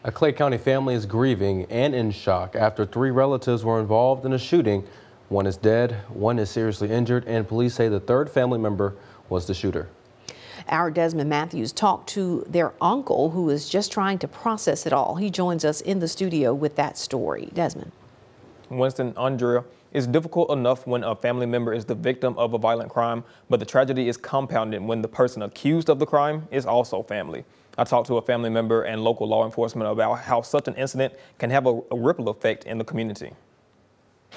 A Clay County family is grieving and in shock after 3 relatives were involved in a shooting. One is dead, one is seriously injured, and police say the third family member was the shooter. Our Desmone Matthews talked to their uncle, who is just trying to process it all. He joins us in the studio with that story. Desmone. Winston, Andrea, it's difficult enough when a family member is the victim of a violent crime, but the tragedy is compounded when the person accused of the crime is also family. I talked to a family member and local law enforcement about how such an incident can have a ripple effect in the community.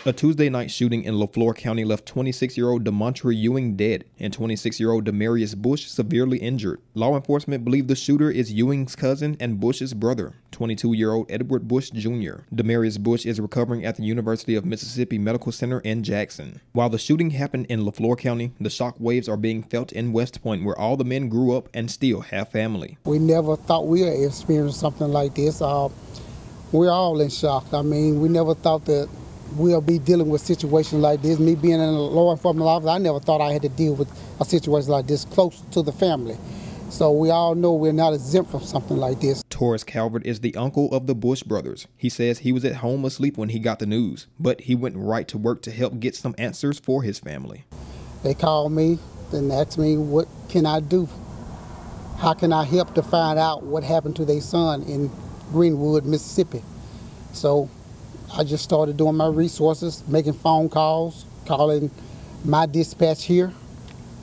A Tuesday night shooting in Leflore County left 26-year-old DeMontre Ewing dead and 26-year-old Demarius Bush severely injured. Law enforcement believe the shooter is Ewing's cousin and Bush's brother, 22-year-old Edward Bush Jr. Demarius Bush is recovering at the University of Mississippi Medical Center in Jackson. While the shooting happened in Leflore County, the shock waves are being felt in West Point, where all the men grew up and still have family. We never thought we would experience something like this. We're all in shock. I mean, we never thought that we'll be dealing with situations like this. Me being in a law enforcement office, I never thought I had to deal with a situation like this close to the family. So we all know we're not exempt from something like this. Torres Calvert is the uncle of the Bush brothers. He says he was at home asleep when he got the news, but he went right to work to help get some answers for his family. They called me and asked me, what can I do? How can I help to find out what happened to their son in Greenwood, Mississippi? So I just started doing my resources, making phone calls, calling my dispatch here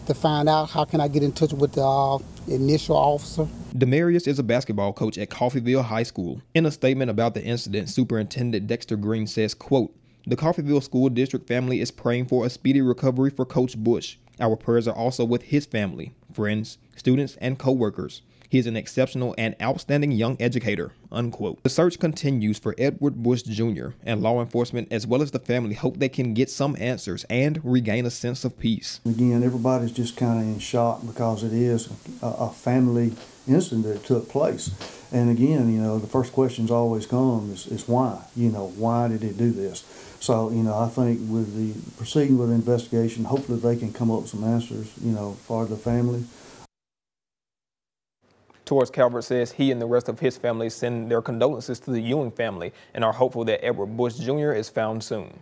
to find out how can I get in touch with the initial officer. Demarius is a basketball coach at Coffeyville High School. In a statement about the incident, Superintendent Dexter Green says, quote, "The Coffeyville School District family is praying for a speedy recovery for Coach Bush. Our prayers are also with his family, friends, students, and co-workers. He is an exceptional and outstanding young educator," unquote. The search continues for Edward Bush Jr., and law enforcement as well as the family hope they can get some answers and regain a sense of peace. Again, everybody's just kind of in shock because it is a family incident that took place. And again, you know, the first questions always come is why? You know, why did he do this? So, you know, I think with the proceeding with the investigation, hopefully they can come up with some answers, you know, for the family. Torres Calvert says he and the rest of his family send their condolences to the Ewing family and are hopeful that Edward Bush Jr. is found soon.